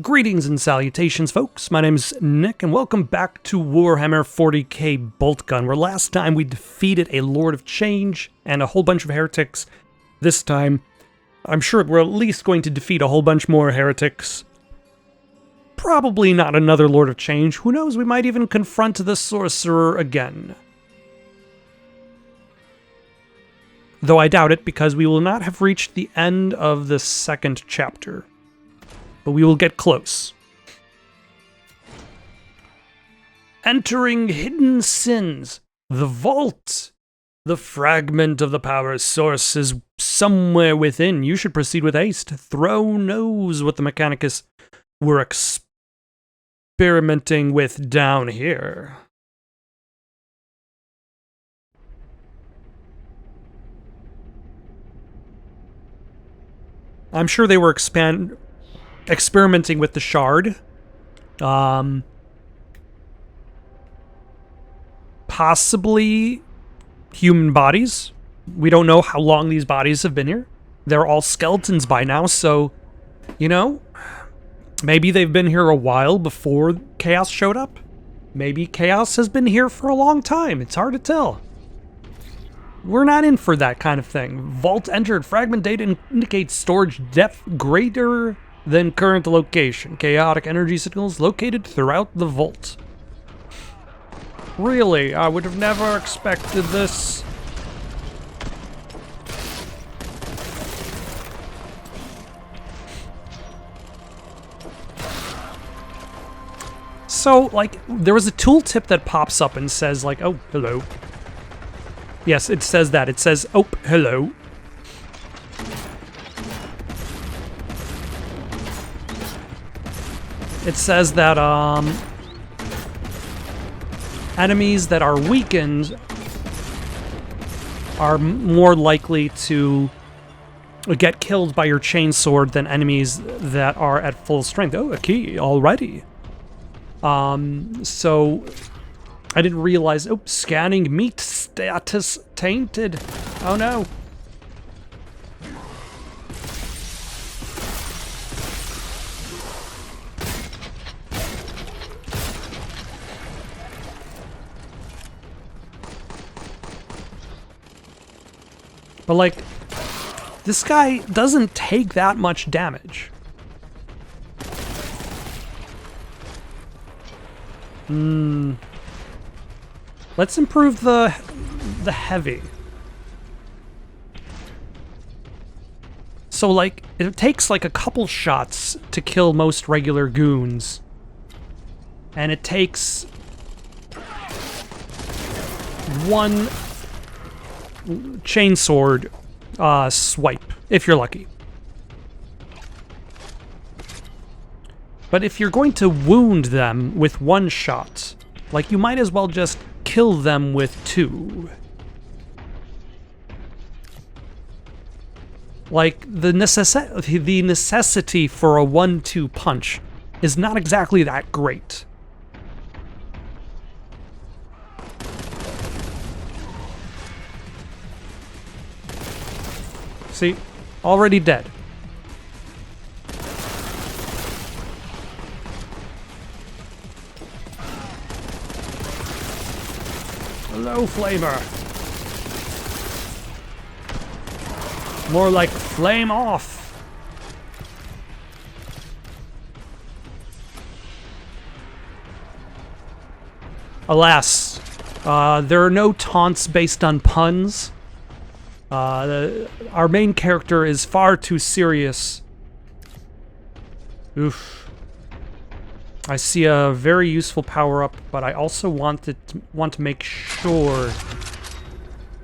Greetings and salutations, folks. My name is Nick, and welcome back to Warhammer 40K Boltgun, where last time we defeated a Lord of Change and a whole bunch of heretics. This time, I'm sure we're at least going to defeat a whole bunch more heretics. Probably not another Lord of Change. Who knows, we might even confront the Sorcerer again. Though I doubt it, because we will not have reached the end of the second chapter. But we will get close. Entering Hidden Sins. The Vault. The fragment of the power source is somewhere within. You should proceed with haste. Throw knows what the Mechanicus were experimenting with down here. I'm sure they were experimenting with the shard. Possibly human bodies. We don't know how long these bodies have been here. They're all skeletons by now, so, you know, maybe they've been here a while before Chaos showed up. Maybe Chaos has been here for a long time. It's hard to tell. We're not in for that kind of thing. Vault entered. Fragment data indicates storage depth greater than current location. Chaotic energy signals located throughout the vault. Really? I would have never expected this. So, like, there was a tooltip that pops up and says, like, oh, hello. Yes, it says that. It says, oh, hello. It says that, enemies that are weakened are more likely to get killed by your chainsword than enemies that are at full strength. Oh, a key already. So I didn't realize. Oh, scanning meat status tainted. Oh no. But, like, this guy doesn't take that much damage. Let's improve the heavy. So, like, it takes, like, a couple shots to kill most regular goons. And it takes one chainsword swipe, if you're lucky. But if you're going to wound them with one shot, like, you might as well just kill them with two. Like, the necessity for a 1-2 punch is not exactly that great. See? Already dead. Hello, Flamer. More like flame off. Alas, there are no taunts based on puns. Our main character is far too serious. Oof. I see a very useful power-up, but I also want to make sure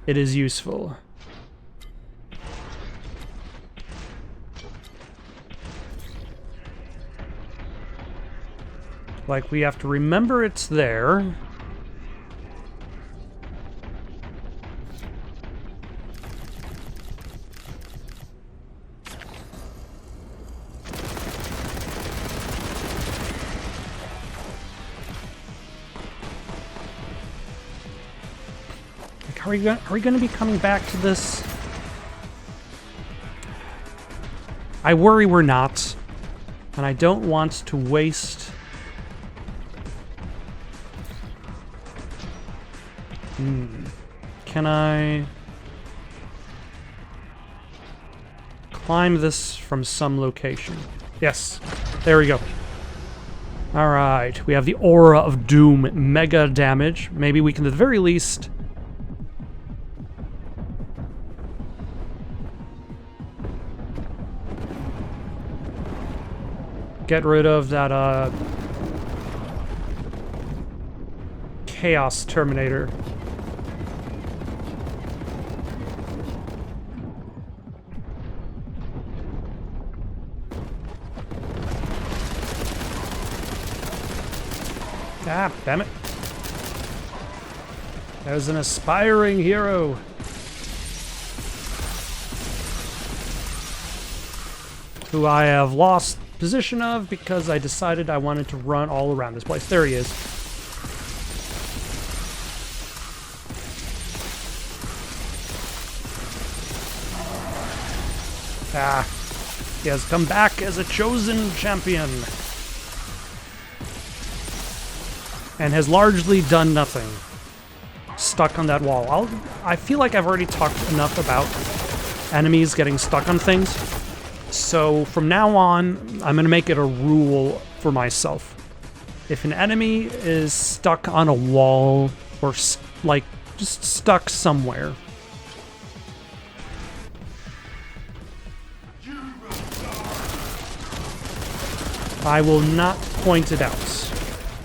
it is useful. Like, we have to remember it's there. Are we going to be coming back to this? I worry we're not. And I don't want to waste... Can I... climb this from some location? Yes. There we go. Alright, we have the Aura of Doom. Mega damage. Maybe we can, at the very least... get rid of that, Chaos Terminator. Ah, damn it. There's an aspiring hero. Who I have lost position of because I decided I wanted to run all around this place. There he is. Ah, he has come back as a chosen champion. And has largely done nothing. Stuck on that wall. I feel like I've already talked enough about enemies getting stuck on things. So from now on, I'm going to make it a rule for myself. If an enemy is stuck on a wall or like just stuck somewhere, I will not point it out.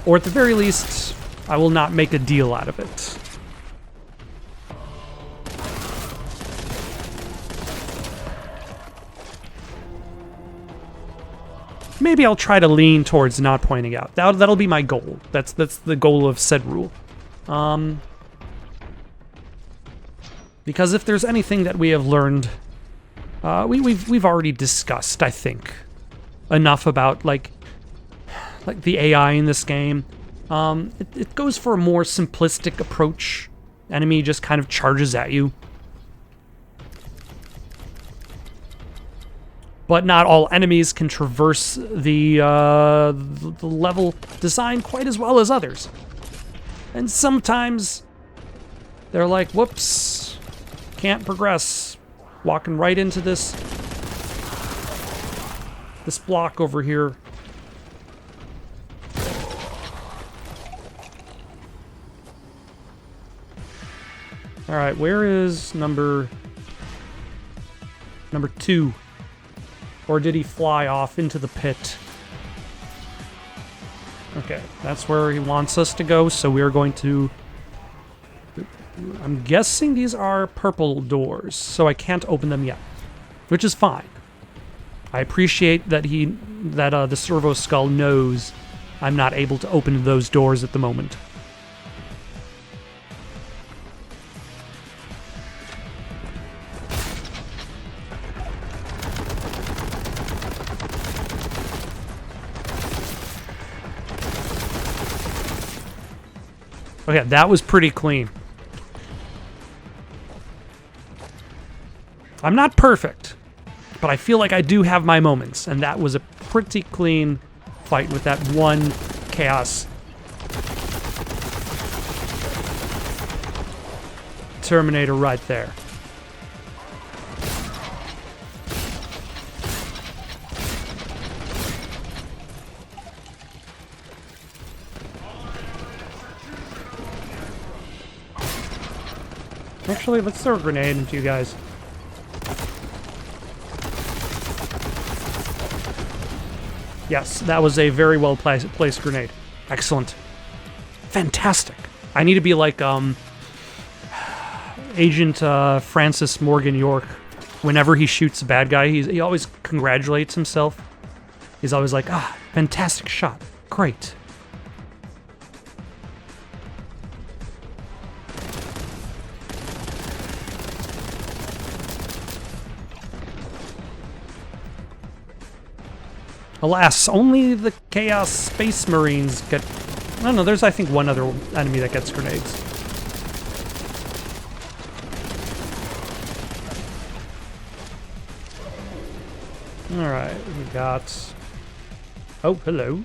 Or at the very least, I will not make a deal out of it. Maybe I'll try to lean towards not pointing out. That'll be my goal. That's the goal of said rule. Because if there's anything that we have learned, we've already discussed, I think, enough about like the AI in this game. It goes for a more simplistic approach. Enemy just kind of charges at you. But not all enemies can traverse the level design quite as well as others. And sometimes they're like, whoops, can't progress. Walking right into this block over here. All right, where is number 2? Or did he fly off into the pit? Okay, that's where he wants us to go, so we're going to... I'm guessing these are purple doors, so I can't open them yet, which is fine. I appreciate that the servo skull knows I'm not able to open those doors at the moment. Okay, that was pretty clean. I'm not perfect, but I feel like I do have my moments, and that was a pretty clean fight with that one Chaos Terminator right there. Actually, let's throw a grenade into you guys. Yes, that was a very well placed grenade. Excellent. Fantastic. I need to be like Agent Francis Morgan York. Whenever he shoots a bad guy, he always congratulates himself. He's always like, ah, fantastic shot. Great. Alas, only the Chaos Space Marines get... I don't know, there's I think one other enemy that gets grenades. Alright, we got Oh, hello.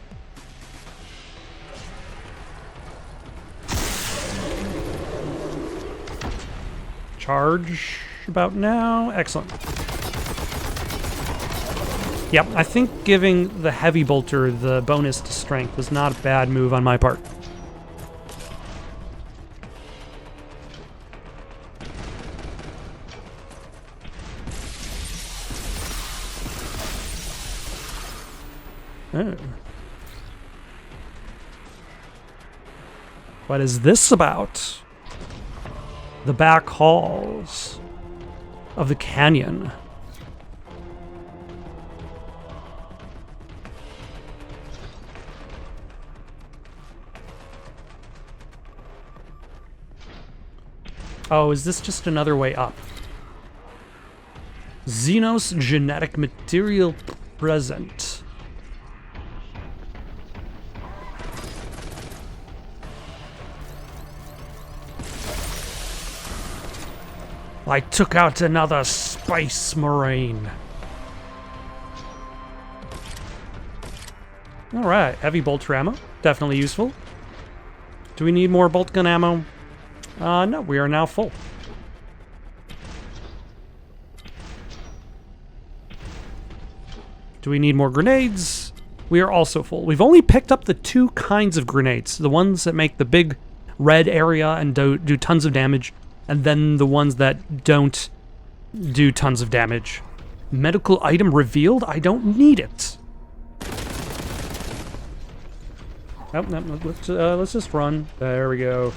Charge about now. Excellent. Yep, I think giving the heavy bolter the bonus to strength was not a bad move on my part. Oh. What is this about? The back halls of the canyon. Oh, is this just another way up? Xenos genetic material present. I took out another Space Marine. Alright, heavy bolter ammo. Definitely useful. Do we need more bolt gun ammo? No, we are now full. Do we need more grenades? We are also full. We've only picked up the 2 kinds of grenades. The ones that make the big red area and do tons of damage, and then the ones that don't do tons of damage. Medical item revealed? I don't need it. Oh, no, let's just run. There we go.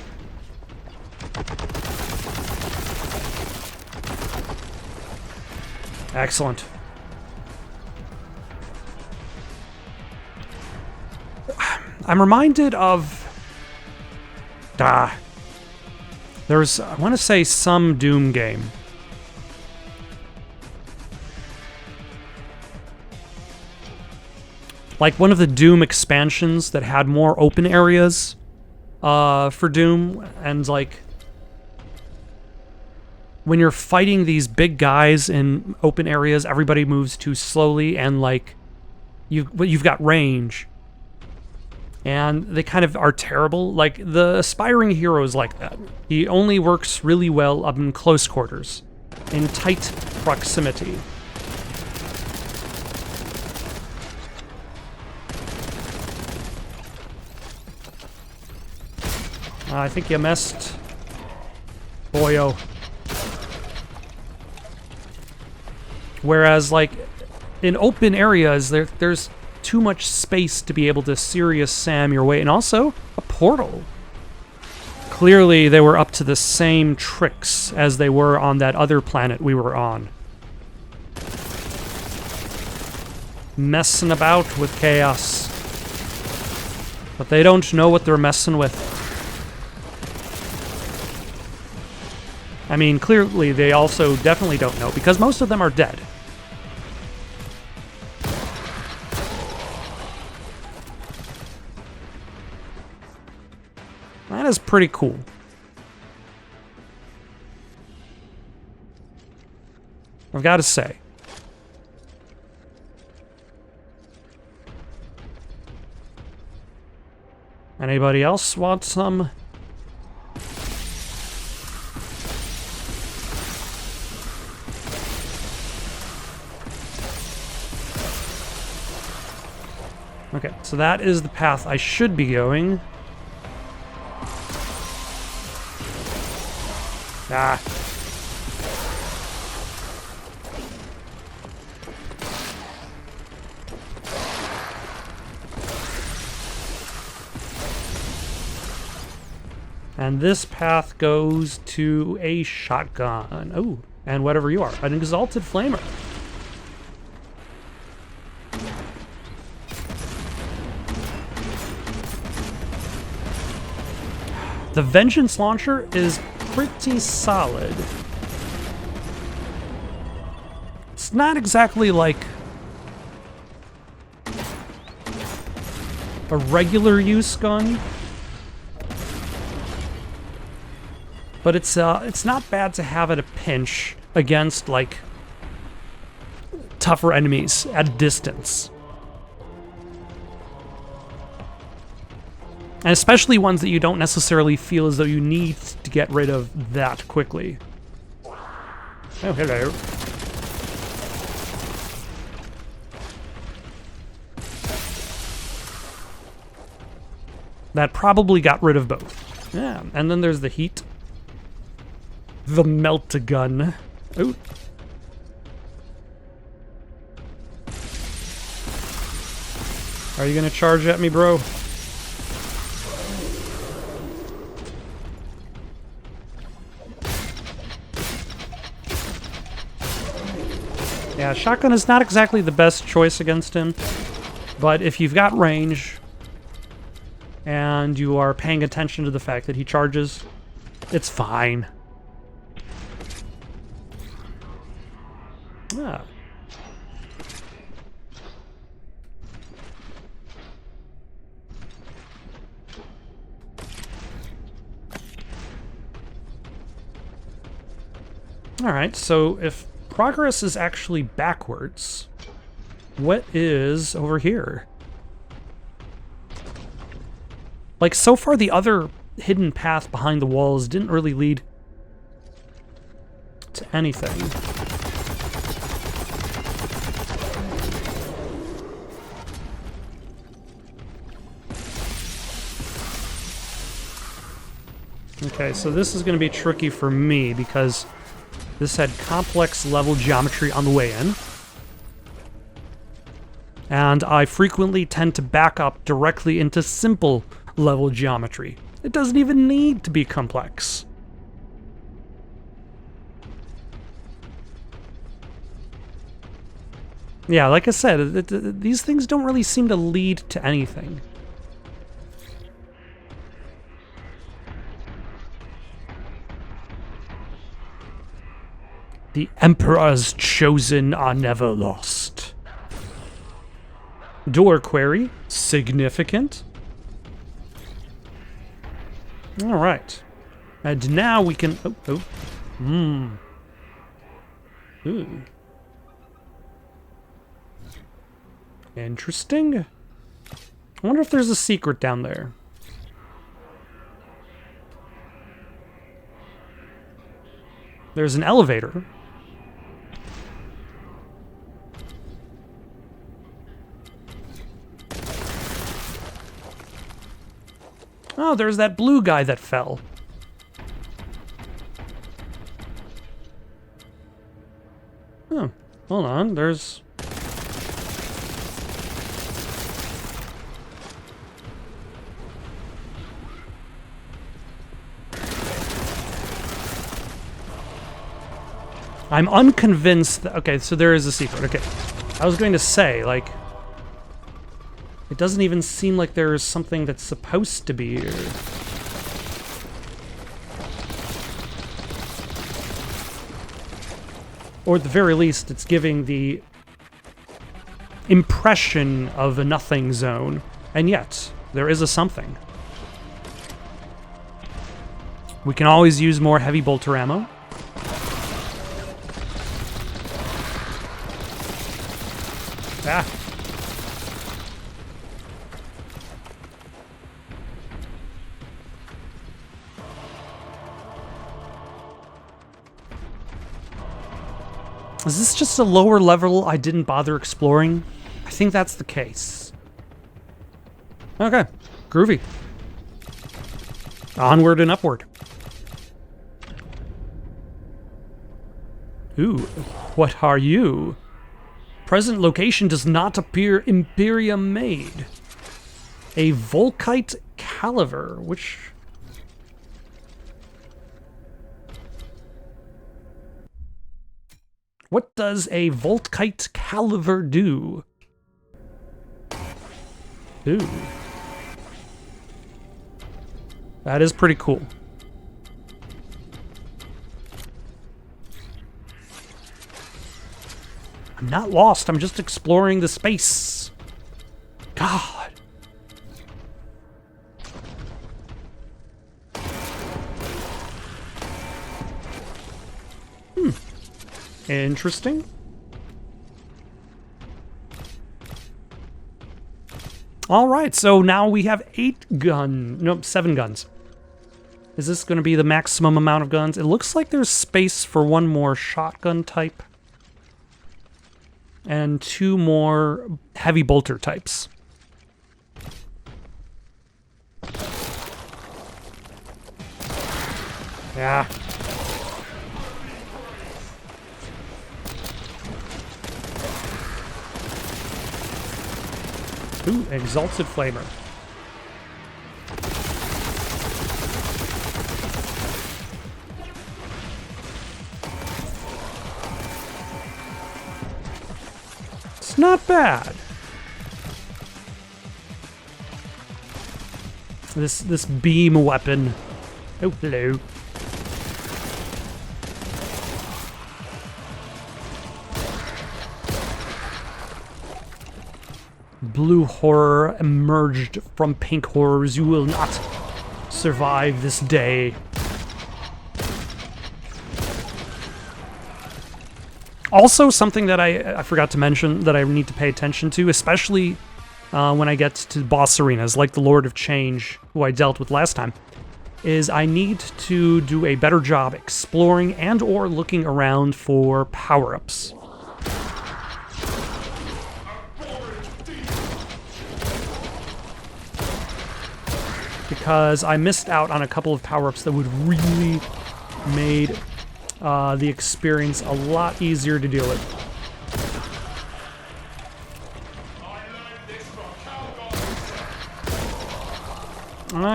Excellent. I'm reminded of... There's, I want to say, some Doom game. Like one of the Doom expansions that had more open areas for Doom, and like when you're fighting these big guys in open areas, everybody moves too slowly, and like you've got range, and they kind of are terrible. Like the aspiring hero is like that. He only works really well up in close quarters, in tight proximity. I think you missed. Boyo. Whereas, like, in open areas, there's too much space to be able to Serious Sam your way. And also, a portal. Clearly, they were up to the same tricks as they were on that other planet we were on. Messing about with chaos. But they don't know what they're messing with. I mean, clearly they also definitely don't know, because most of them are dead. That is pretty cool. I've got to say. Anybody else want some? Okay, so that is the path I should be going. Ah. And this path goes to a shotgun. Oh, and whatever you are, an exalted flamer. The Vengeance launcher is pretty solid. It's not exactly like a regular use gun, but it's not bad to have at a pinch against like tougher enemies at a distance. And especially ones that you don't necessarily feel as though you need to get rid of that quickly. Oh, hello. That probably got rid of both. Yeah, and then there's the heat. The melt-gun. Oh. Are you gonna charge at me, bro? Yeah, shotgun is not exactly the best choice against him, but if you've got range and you are paying attention to the fact that he charges, it's fine. Ah. Alright, so if progress is actually backwards, what is over here? Like, so far the other hidden path behind the walls didn't really lead to anything. Okay, so this is going to be tricky for me because this had complex level geometry on the way in. And I frequently tend to back up directly into simple level geometry. It doesn't even need to be complex. Yeah, like I said, these things don't really seem to lead to anything. The Emperor's chosen are never lost. Door query. Significant. Alright. And now we can... Ooh. Interesting. I wonder if there's a secret down there. There's an elevator. Oh, there's that blue guy that fell. Oh, hold on, there's... I'm unconvinced that... Okay, so there is a secret. Okay. I was going to say, like... It doesn't even seem like there's something that's supposed to be here. Or at the very least, it's giving the impression of a nothing zone. And yet, there is a something. We can always use more heavy bolter ammo. Ah. Is this just a lower level I didn't bother exploring? I think that's the case. Okay, groovy. Onward and upward. Ooh, what are you? Present location does not appear Imperium made. A Volkite caliver, which... What does a Volkite caliver do? Ooh. That is pretty cool. I'm not lost, I'm just exploring the space. God. Interesting. All right, so now we have 7 guns. Is this going to be the maximum amount of guns? It looks like there's space for 1 more shotgun type and 2 more heavy bolter types. Yeah. Ooh, Exalted Flamer. It's not bad. This beam weapon. Oh, hello. Blue horror emerged from pink horrors. You will not survive this day. Also, something that I forgot to mention that I need to pay attention to, especially when I get to boss arenas, like the Lord of Change, who I dealt with last time, is I need to do a better job exploring and or looking around for power-ups. Because I missed out on a couple of power-ups that would really made the experience a lot easier to deal with.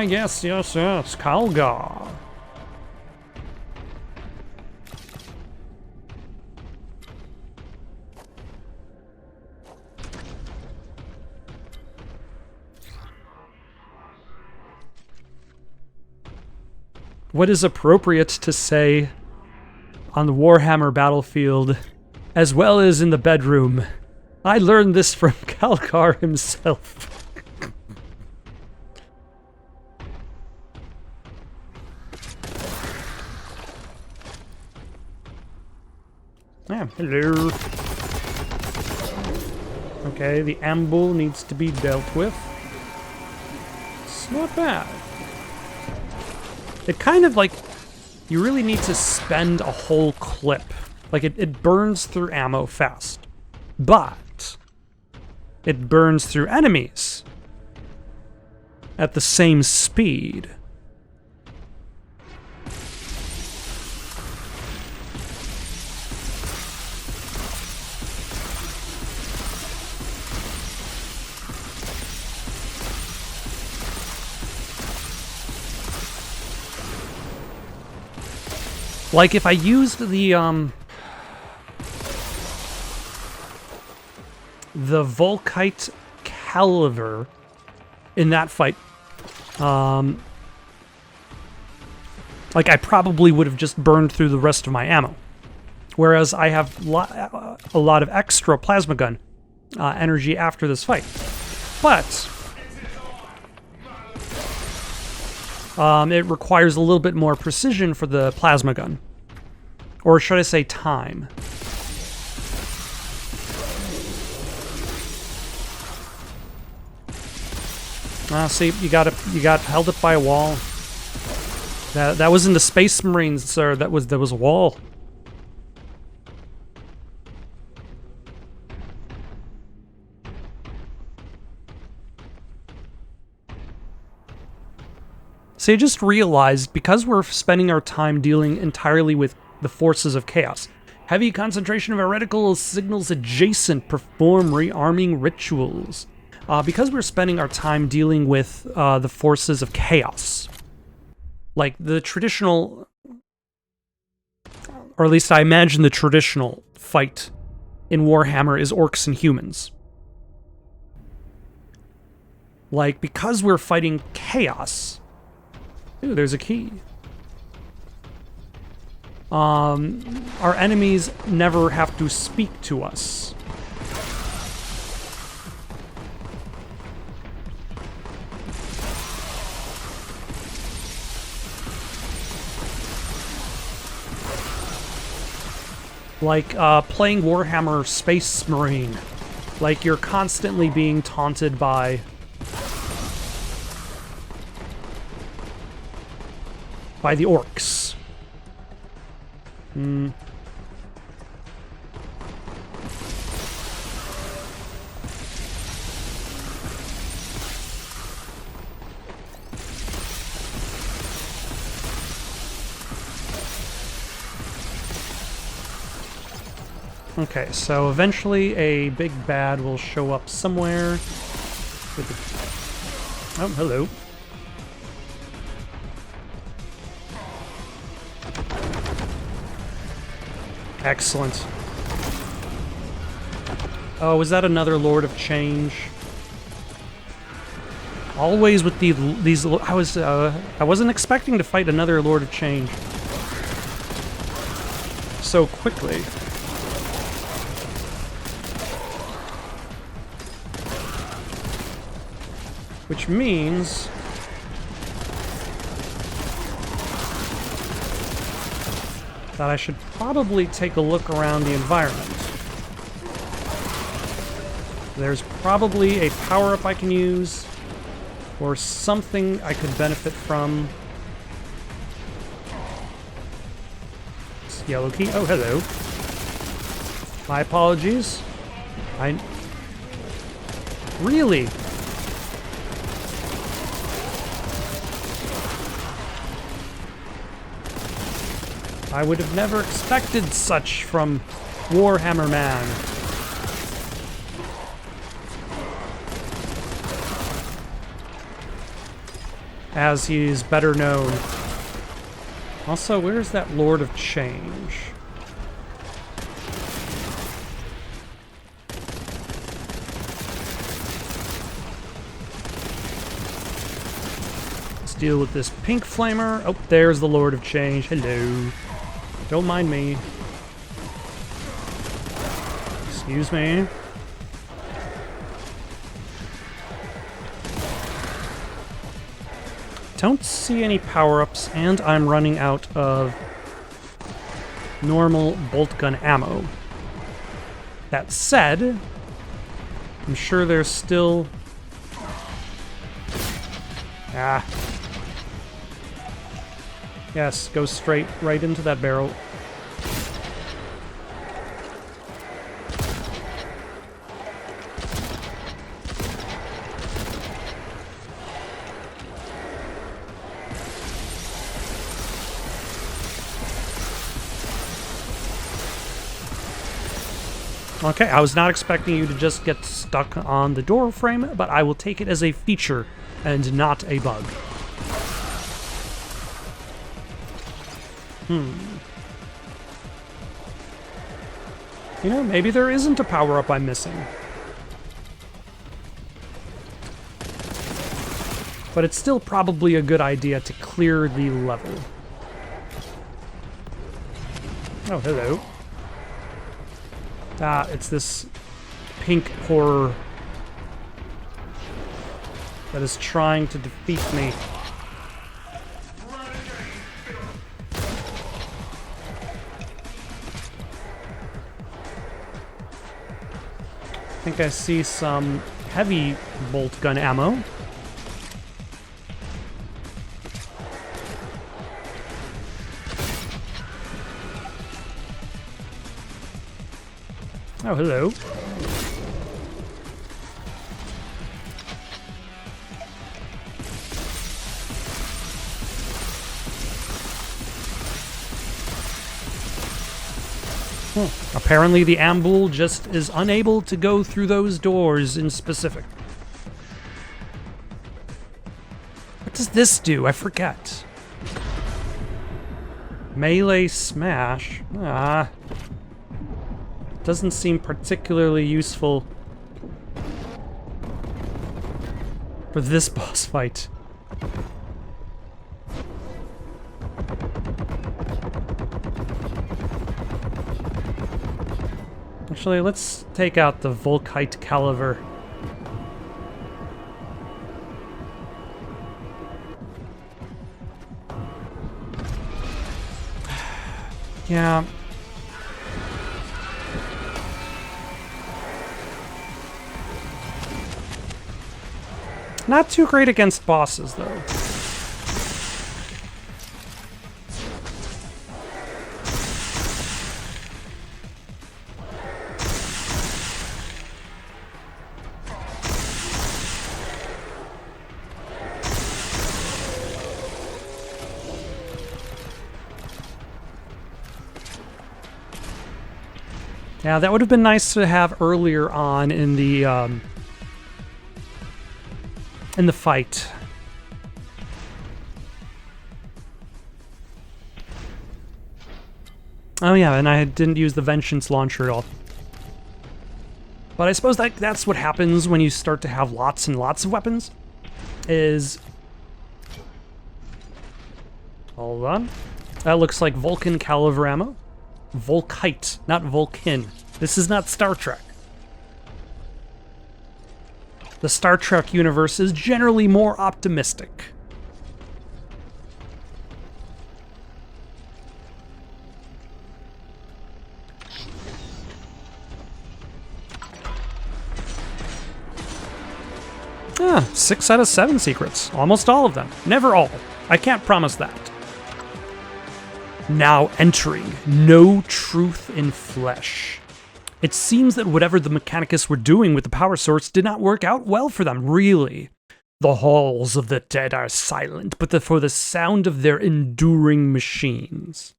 Yes, Kalgar. What is appropriate to say on the Warhammer battlefield, as well as in the bedroom? I learned this from Kalgar himself. Yeah, hello. Okay, the amble needs to be dealt with. It's not bad. It kind of like, you really need to spend a whole clip. Like, it burns through ammo fast. But it burns through enemies at the same speed. Like, if I used the Volkite Caliver in that fight, like, I probably would have just burned through the rest of my ammo. Whereas I have a lot of extra plasma gun energy after this fight. But it requires a little bit more precision for the plasma gun. Or should I say time? See, you got held up by a wall. That was in the Space Marines, sir. There was a wall. See, I just realized, because we're spending our time dealing entirely with the forces of chaos, heavy concentration of heretical signals adjacent perform rearming rituals. Because we're spending our time dealing with the forces of chaos, like the traditional, or at least I imagine the traditional fight in Warhammer is orcs and humans. Like, because we're fighting chaos... Ooh, there's a key. Our enemies never have to speak to us. Like, playing Warhammer Space Marine. Like, you're constantly being taunted by by the orcs. Okay, so eventually a big bad will show up somewhere. With the... Oh, hello. Excellent. Oh, is that another Lord of Change? Always with these. I wasn't expecting to fight another Lord of Change so quickly. Which means that I should probably take a look around the environment. There's probably a power-up I can use, or something I could benefit from. It's yellow key. Oh, hello. My apologies. Really? I would have never expected such from Warhammer Man. As he is better known. Also, where's that Lord of Change? Let's deal with this pink flamer. Oh, there's the Lord of Change. Hello. Don't mind me. Excuse me. Don't see any power-ups, and I'm running out of normal bolt gun ammo. That said, I'm sure there's still... Ah. Yes, go straight right into that barrel. Okay, I was not expecting you to just get stuck on the door frame, but I will take it as a feature and not a bug. You know, maybe there isn't a power-up I'm missing. But it's still probably a good idea to clear the level. Oh, hello. Ah, it's this pink horror that is trying to defeat me. I think I see some heavy bolt gun ammo. Oh, hello. Apparently the Ambul just is unable to go through those doors in specific. What does this do? I forget. Melee smash. Ah. Doesn't seem particularly useful for this boss fight. Actually, let's take out the Volkite Caliver. Yeah. Not too great against bosses, though. Yeah, that would have been nice to have earlier on in the fight. Oh yeah, and I didn't use the Vengeance launcher at all. But I suppose that's what happens when you start to have lots and lots of weapons, is... Hold on. That looks like Vulcan caliber ammo. Volkite, not Vulcan. This is not Star Trek. The Star Trek universe is generally more optimistic. Ah, 6 out of 7 secrets. Almost all of them. Never all. I can't promise that. Now entering No Truth in Flesh. It seems that whatever the Mechanicus were doing with the power source did not work out well for them, really. The halls of the dead are silent, but for the sound of their enduring machines.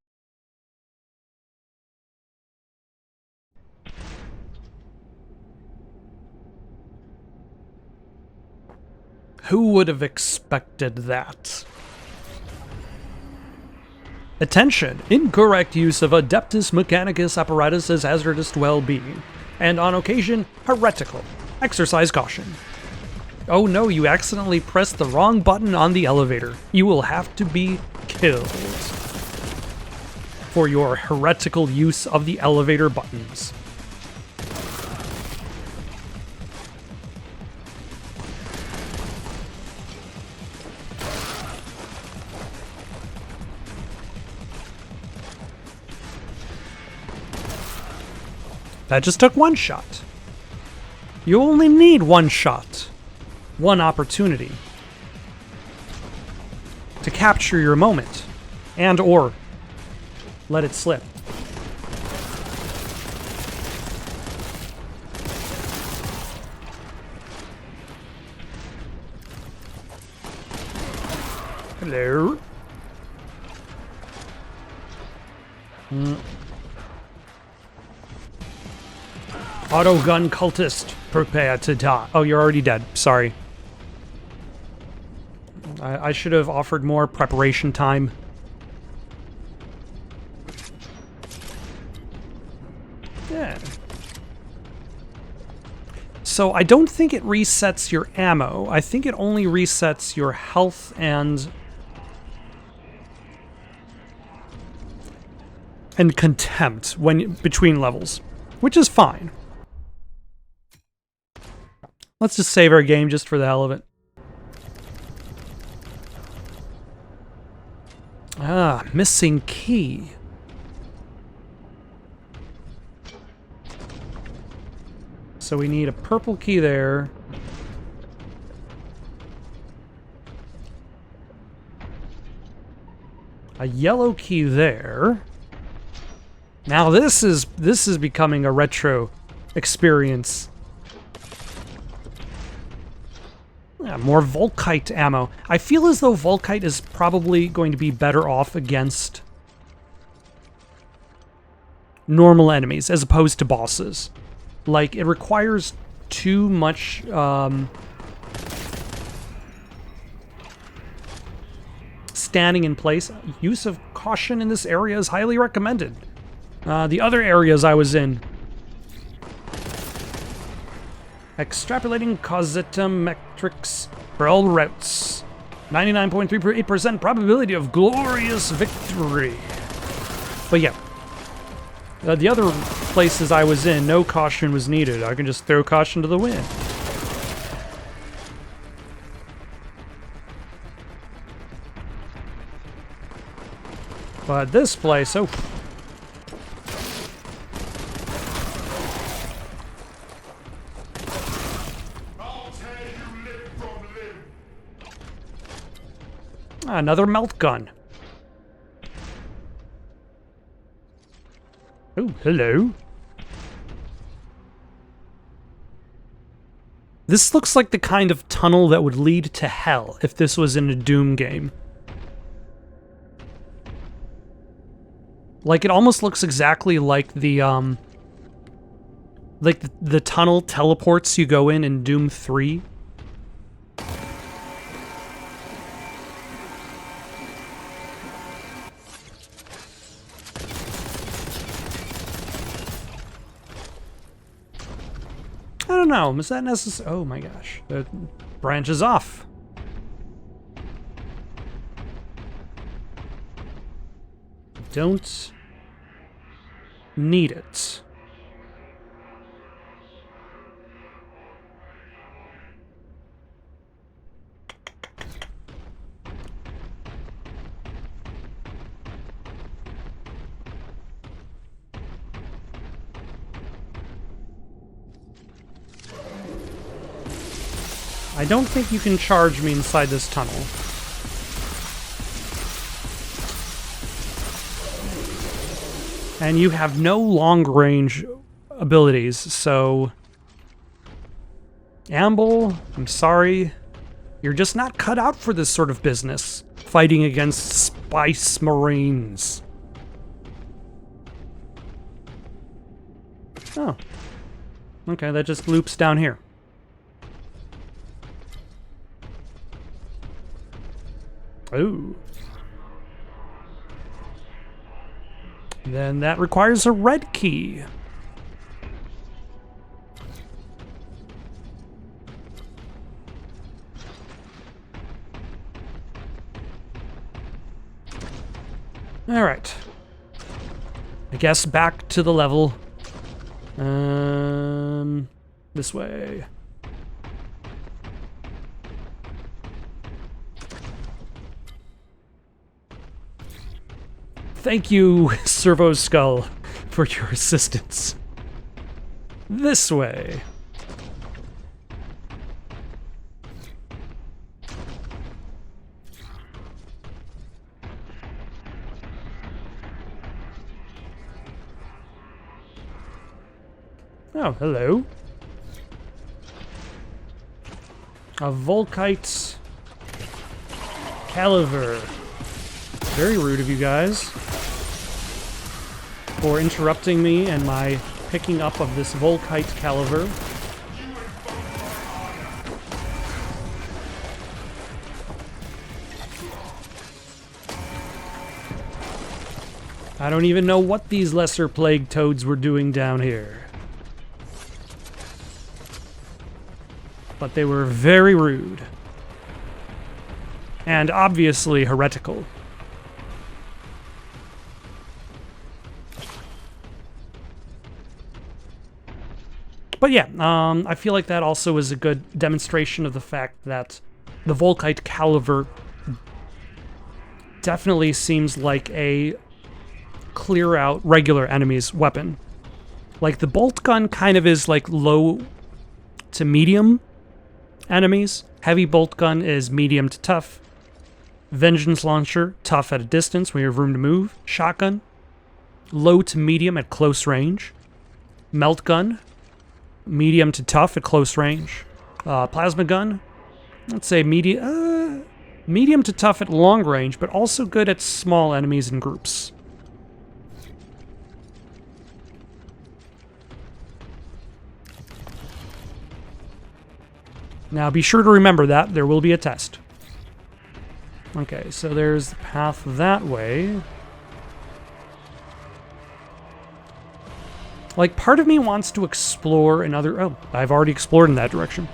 Who would have expected that? Attention! Incorrect use of Adeptus Mechanicus apparatus is hazardous to well-being, and on occasion, heretical. Exercise caution. Oh no, you accidentally pressed the wrong button on the elevator. You will have to be killed for your heretical use of the elevator buttons. That just took one shot. You only need one shot, one opportunity to capture your moment and or let it slip. Hello. Auto gun cultist, prepare to die. Oh, you're already dead. Sorry. I should have offered more preparation time. Yeah. So I don't think it resets your ammo. I think it only resets your health and contempt when between levels, which is fine. Let's just save our game just for the hell of it. Ah, missing key. So we need a purple key there. A yellow key there. Now this is becoming a retro experience. Yeah, more Volkite ammo. I feel as though Volkite is probably going to be better off against normal enemies as opposed to bosses. Like, it requires too much standing in place. Use of caution in this area is highly recommended. The other areas I was in. Extrapolating causatum metrics for all routes. 99.38% probability of glorious victory. But yeah. The other places I was in, no caution was needed. I can just throw caution to the wind. But this place, oh. Another melt gun. Oh, hello. This looks like the kind of tunnel that would lead to hell if this was in a Doom game. Like, it almost looks exactly like the Like the tunnel teleports you go in Doom 3. I don't know, is that necessary? Oh my gosh, it branches off. Don't need it. I don't think you can charge me inside this tunnel. And you have no long-range abilities, so... Amble, I'm sorry. You're just not cut out for this sort of business. Fighting against Spice Marines. Oh. Okay, that just loops down here. Ooh. Then that requires a red key. All right. I guess back to the level. This way. Thank you, Servo Skull, for your assistance. This way. Oh, hello. A Volkite Caliver. Very rude of you guys for interrupting me and my picking up of this Volkite Caliver. I don't even know what these lesser plague toads were doing down here. But they were very rude. And obviously heretical. But yeah, I feel like that also is a good demonstration of the fact that the Volkite Caliver definitely seems like a clear out regular enemy's weapon. Like the Boltgun kind of is like low to medium enemies. Heavy Boltgun is medium to tough. Vengeance Launcher, tough at a distance when you have room to move. Shotgun, low to medium at close range. Melt Gun, medium to tough at close range. Plasma Gun, let's say medium to tough at long range, but also good at small enemies and groups. Now be sure to remember that there will be a test. Okay, so there's the path that way. Like, part of me wants to explore another... Oh, I've already explored in that direction.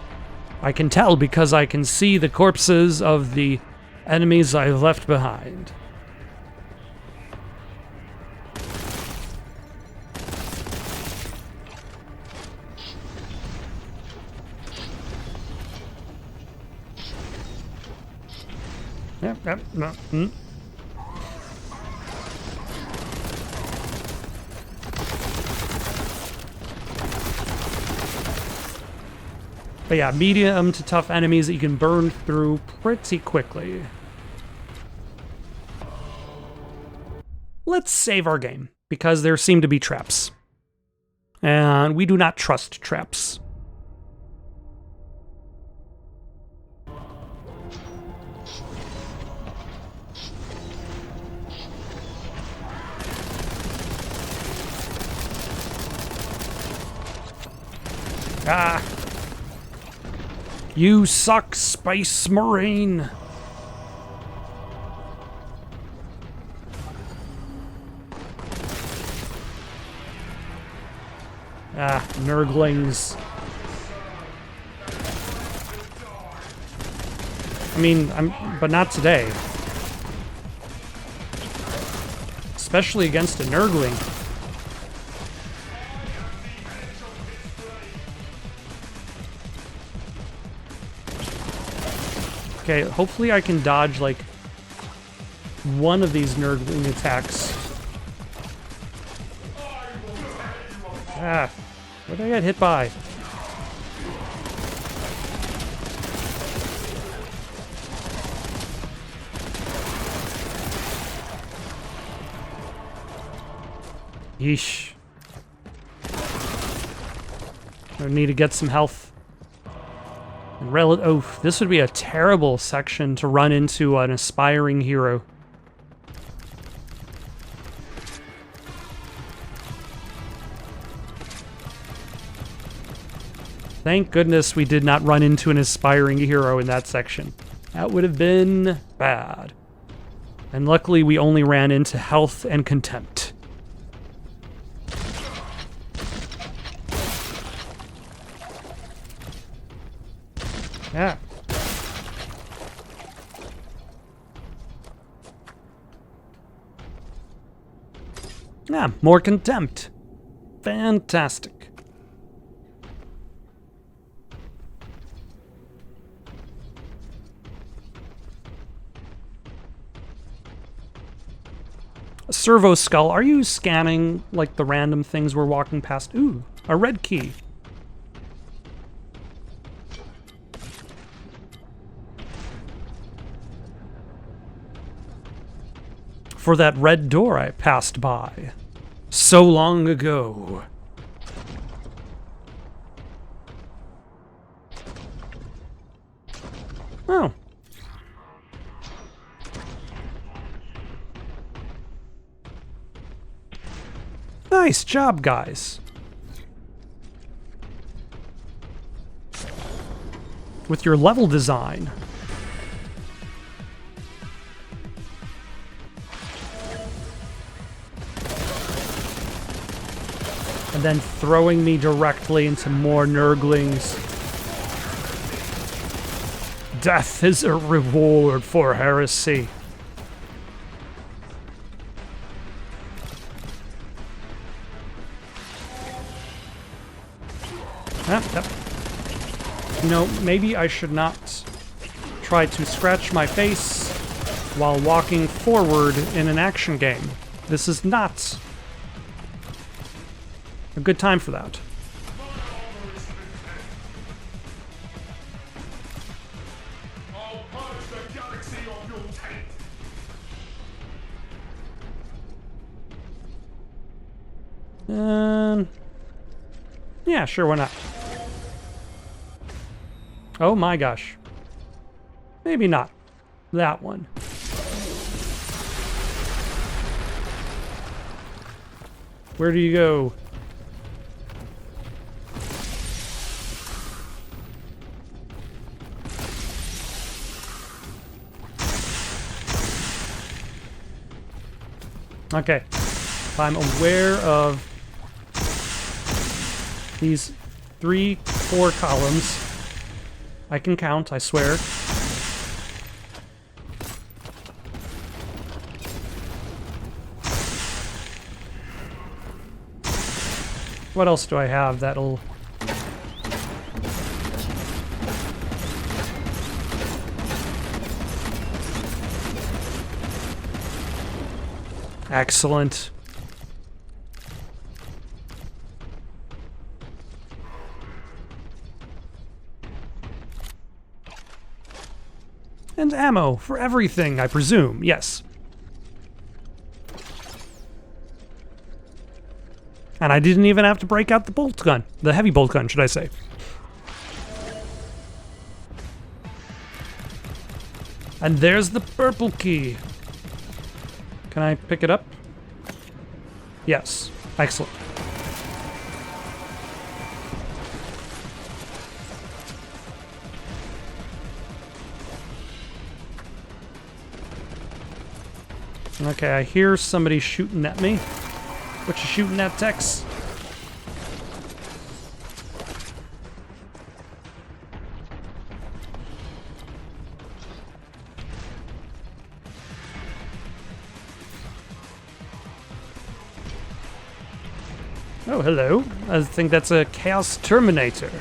I can tell because I can see the corpses of the enemies I've left behind. Yep, no. But yeah, medium to tough enemies that you can burn through pretty quickly. Let's save our game, because there seem to be traps. And we do not trust traps. Ah! You suck, Space Marine! Ah, Nurglings. I mean, but not today. Especially against a Nurgling. Okay, hopefully I can dodge, like, one of these Nurgling attacks. Ah, what did I get hit by? Yeesh. I need to get some health. Oh, this would be a terrible section to run into an aspiring hero. Thank goodness we did not run into an aspiring hero in that section. That would have been bad. And luckily we only ran into health and contempt. Yeah. Yeah, more contempt. Fantastic. Servo Skull, are you scanning, like, the random things we're walking past? Ooh, a red key. For that red door I passed by so long ago. Oh. Nice job, guys. With your level design. And then throwing me directly into more Nurglings. Death is a reward for heresy. Yep. You know, maybe I should not try to scratch my face while walking forward in an action game. This is not a good time for that. Yeah, sure, why not? Oh my gosh. Maybe not. That one. Where do you go? Okay. If I'm aware of these 3-4 columns, I can count, I swear. What else do I have that'll... Excellent. And ammo for everything, I presume. Yes. And I didn't even have to break out the bolt gun. The heavy bolt gun, should I say. And there's the purple key. Can I pick it up? Yes. Excellent. Okay, I hear somebody shooting at me. What you shooting at, Tex? Oh, hello. I think that's a Chaos Terminator.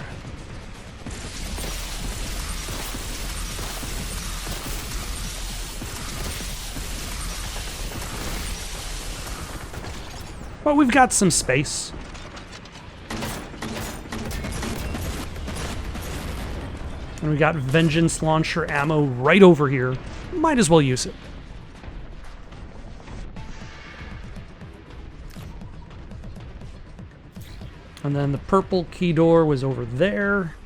Well, we've got some space. And we got Vengeance Launcher ammo right over here. Might as well use it. And then the purple key door was over there.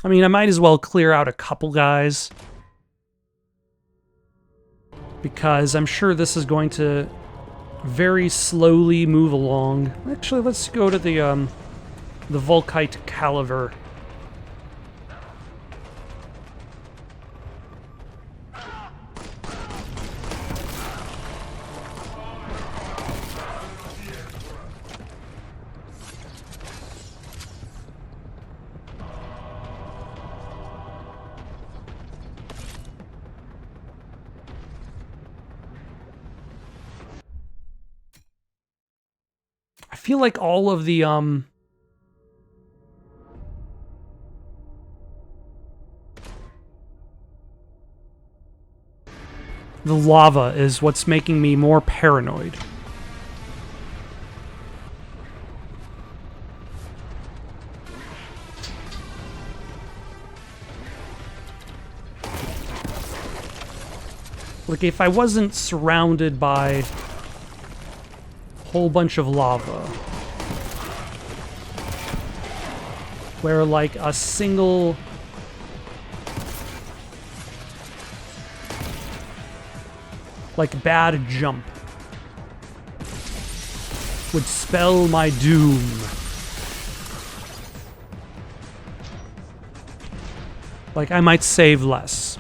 I mean, I might as well clear out a couple guys, because I'm sure this is going to very slowly move along. Actually, let's go to the Volkite Caliver. I feel like all of the lava is what's making me more paranoid. Like, if I wasn't surrounded by whole bunch of lava, where like a single bad jump would spell my doom. Like, I might save less.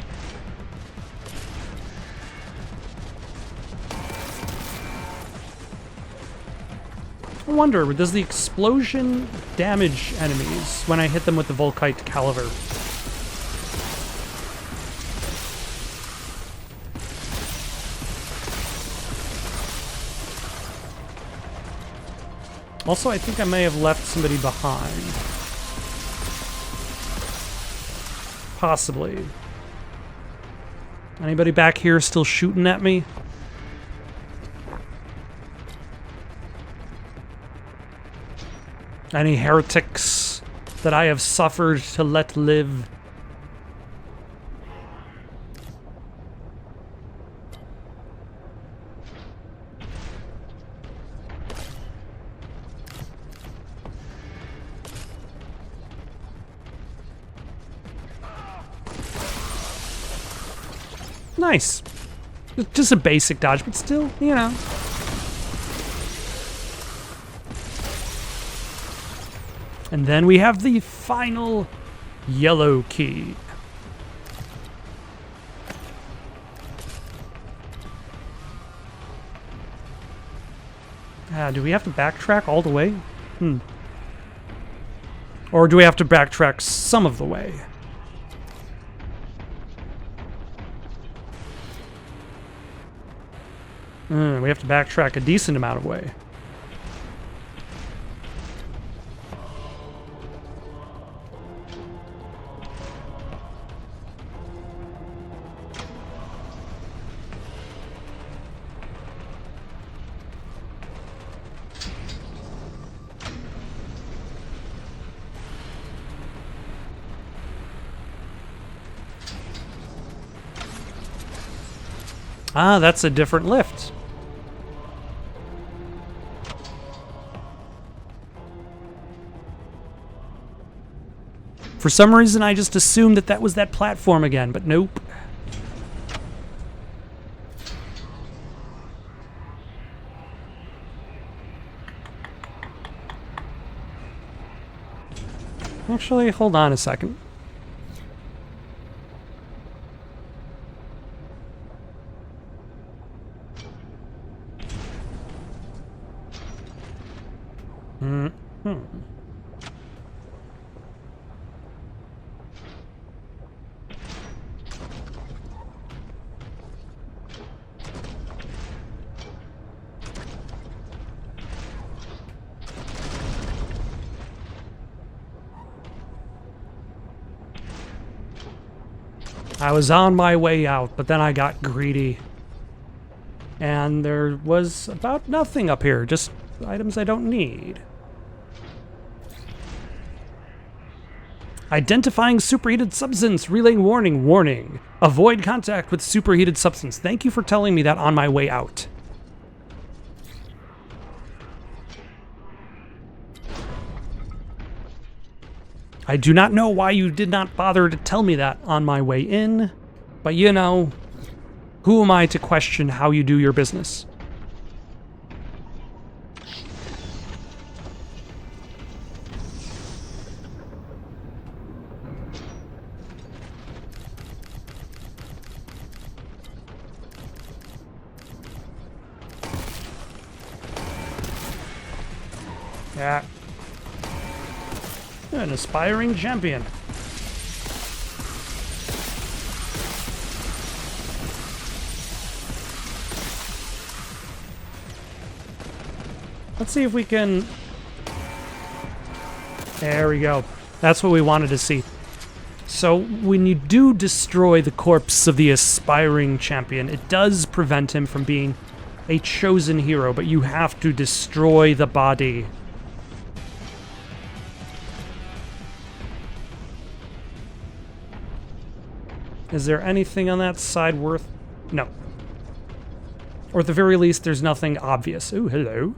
I wonder, does the explosion damage enemies when I hit them with the Volkite Caliver? Also, I think I may have left somebody behind. Possibly. Anybody back here still shooting at me? Any heretics that I have suffered to let live? Nice. Just a basic dodge, but still, you know. And then we have the final yellow key. Do we have to backtrack all the way? Or do we have to backtrack some of the way? We have to backtrack a decent amount of way. Ah, that's a different lift. For some reason, I just assumed that that was that platform again, but nope. Actually, hold on a second. I was on my way out, but then I got greedy. And there was about nothing up here, just items I don't need. Identifying superheated substance, relaying warning, warning. Avoid contact with superheated substance. Thank you for telling me that on my way out. I do not know why you did not bother to tell me that on my way in, but you know, who am I to question how you do your business? Yeah. An aspiring champion. Let's see if we can... There we go. That's what we wanted to see. So, when you do destroy the corpse of the aspiring champion, it does prevent him from being a chosen hero, but you have to destroy the body. Is there anything on that side worth... No. Or at the very least, there's nothing obvious. Ooh, hello.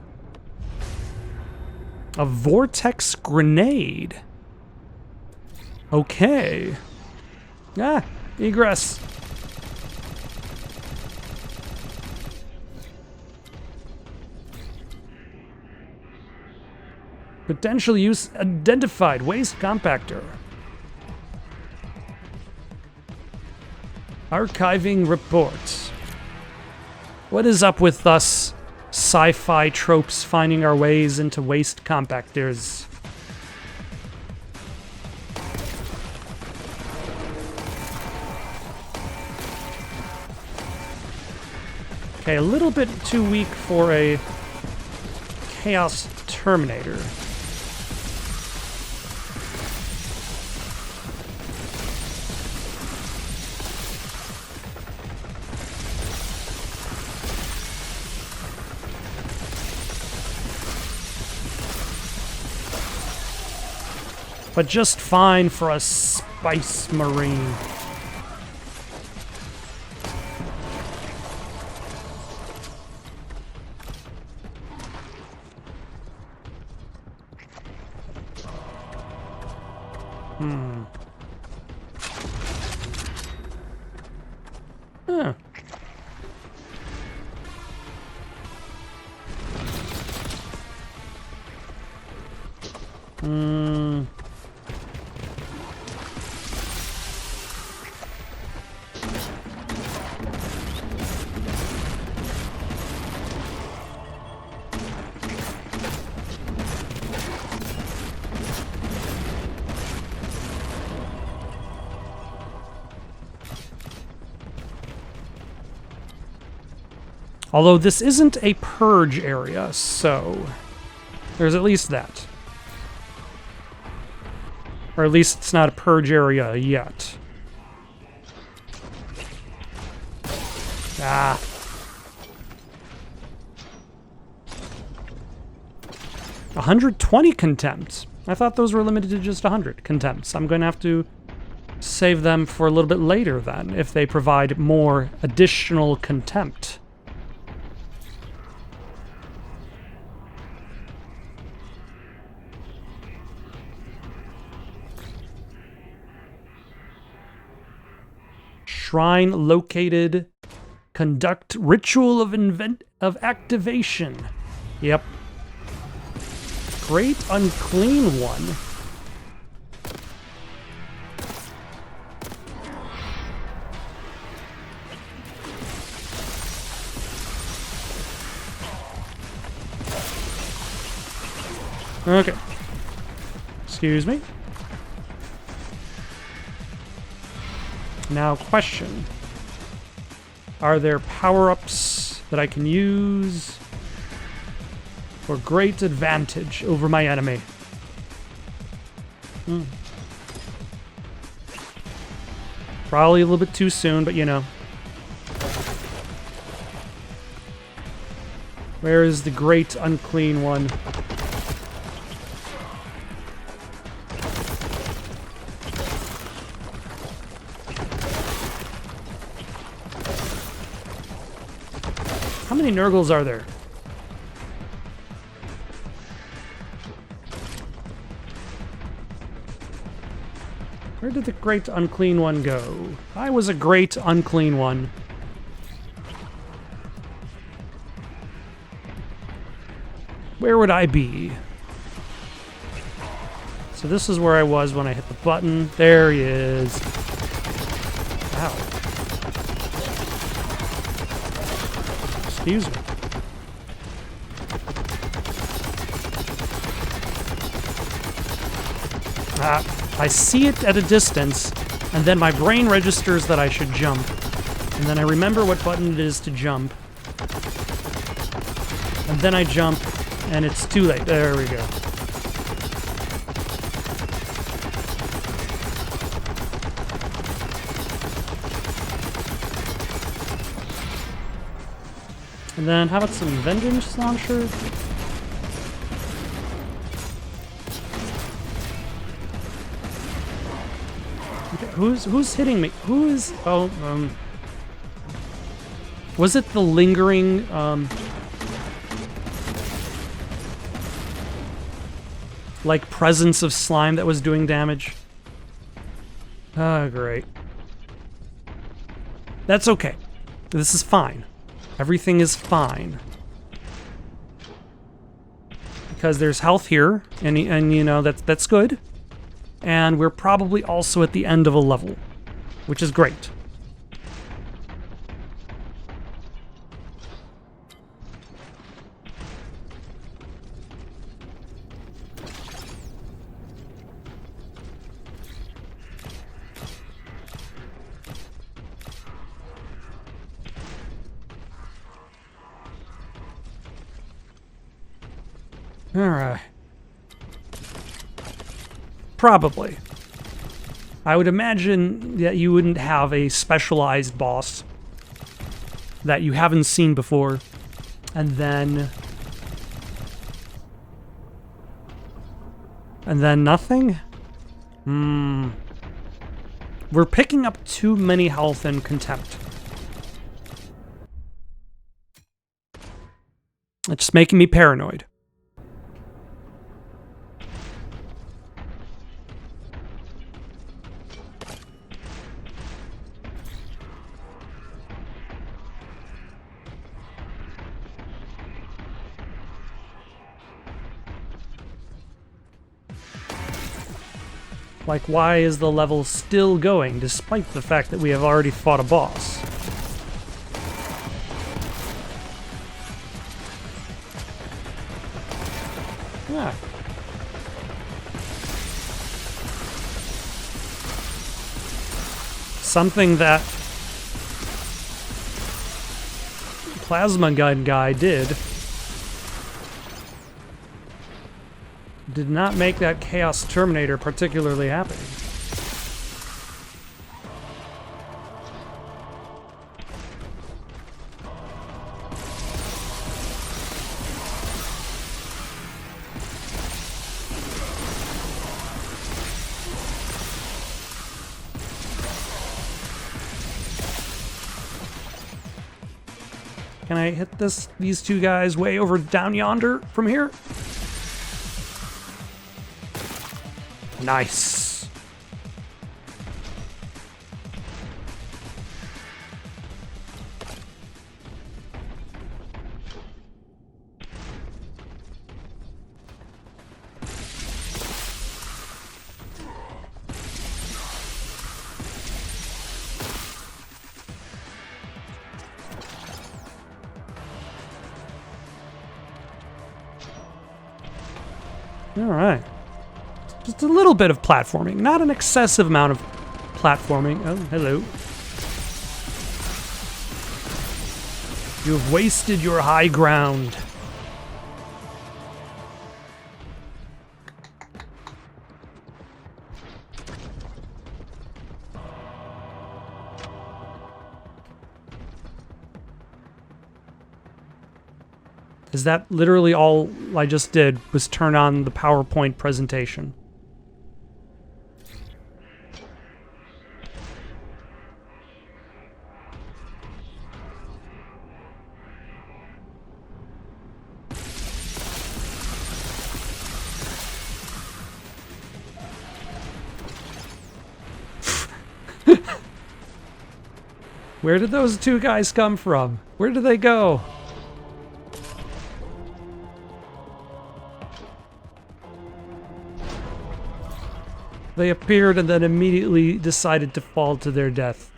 A vortex grenade. Okay. Ah, egress. Potential use identified. Waste compactor. Archiving reports. What is up with us sci-fi tropes finding our ways into waste compactors? Okay, a little bit too weak for a Chaos Terminator. But just fine for a Spice Marine. Huh. Although this isn't a purge area, so there's at least that. Or at least it's not a purge area yet. Ah. $120 contempts. I thought those were limited to just 100 contempts. I'm going to have to save them for a little bit later then, if they provide more additional contempt. Shrine located. Conduct ritual of activation. Yep. Great unclean one. Okay. Excuse me. Now, question. Are there power-ups that I can use for great advantage over my enemy? Probably a little bit too soon, but you know. Where is the great unclean one? How many Nurgles are there? Where did the great unclean one go? I was a great unclean one. Where would I be? So this is where I was when I hit the button. There he is. Ow. Excuse me. I see it at a distance, and then my brain registers that I should jump. And then I remember what button it is to jump. And then I jump, and it's too late. There we go. And then how about some vengeance launcher? Okay, who's hitting me? Who is? Oh, was it the lingering? Like presence of slime that was doing damage? Oh, great. That's okay. This is fine. Everything is fine. Because there's health here, and you know, that's good. And we're probably also at the end of a level, which is great. Alright. Probably. I would imagine that you wouldn't have a specialized boss that you haven't seen before, and then nothing? We're picking up too many health and contempt. It's just making me paranoid. Like, why is the level still going, despite the fact that we have already fought a boss? Yeah. Something that Plasma Gun guy did not make that Chaos Terminator particularly happy. Can I hit these two guys way over down yonder from here? Nice. Alright. Just a little bit of platforming, not an excessive amount of platforming. Oh, hello. You have wasted your high ground. Is that literally all I just did was turn on the PowerPoint presentation? Where did those two guys come from? Where did they go? They appeared and then immediately decided to fall to their death.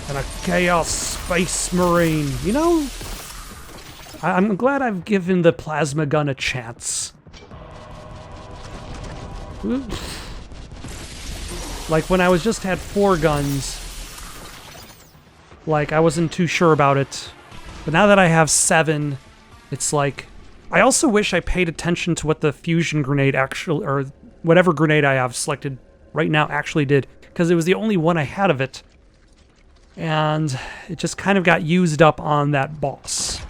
And a Chaos Space Marine. You know, I'm glad I've given the plasma gun a chance. Oops. Like, when I was just had 4 guns, like, I wasn't too sure about it. But now that I have 7, it's like... I also wish I paid attention to what the fusion grenade actually... or whatever grenade I have selected right now actually did. Because it was the only one I had of it. And it just kind of got used up on that boss.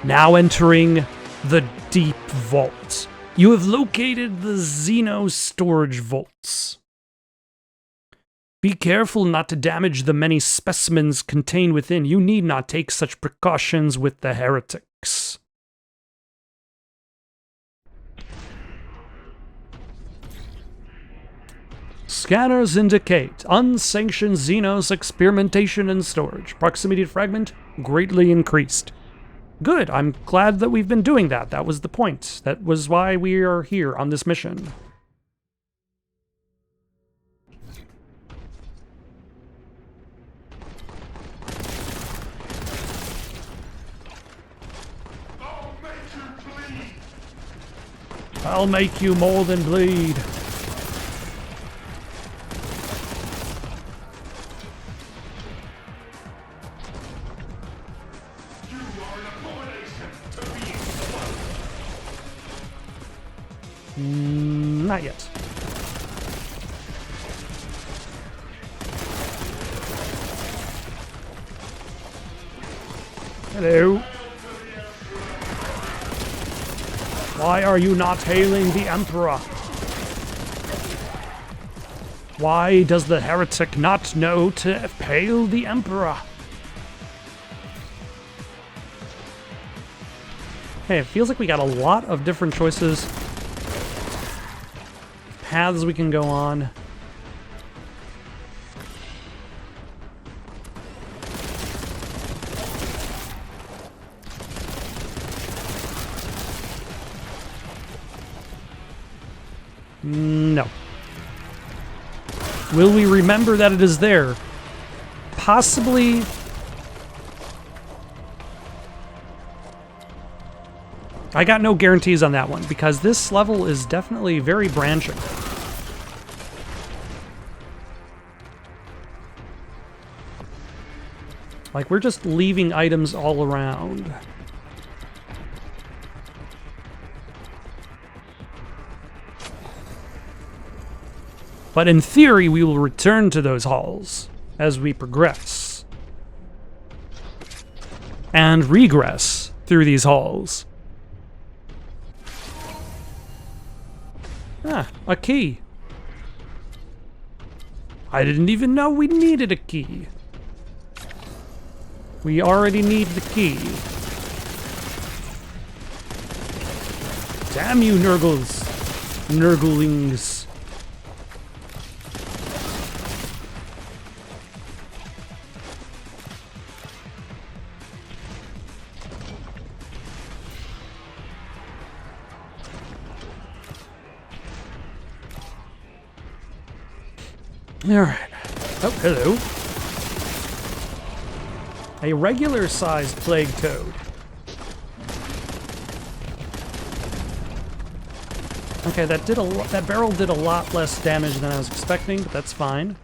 Now entering the Deep Vault. You have located the Xeno storage vaults. Be careful not to damage the many specimens contained within. You need not take such precautions with the Heretics. Scanners indicate unsanctioned Xenos experimentation and storage. Proximity to fragment greatly increased. Good, I'm glad that we've been doing that. That was the point. That was why we are here on this mission. I'll make you more than bleed. Not yet. Hello. Why are you not hailing the Emperor? Why does the heretic not know to hail the Emperor? Hey, it feels like we got a lot of different choices. Paths we can go on. No. Will we remember that it is there? Possibly. I got no guarantees on that one, because this level is definitely very branching. Like, we're just leaving items all around. But in theory, we will return to those halls as we progress. And regress through these halls. Ah, a key. I didn't even know we needed a key. We already need the key. Damn you, Nurgles. Nurglings. Alright. Oh, hello. A regular-sized plague toad. Okay, that barrel did a lot less damage than I was expecting, but that's fine.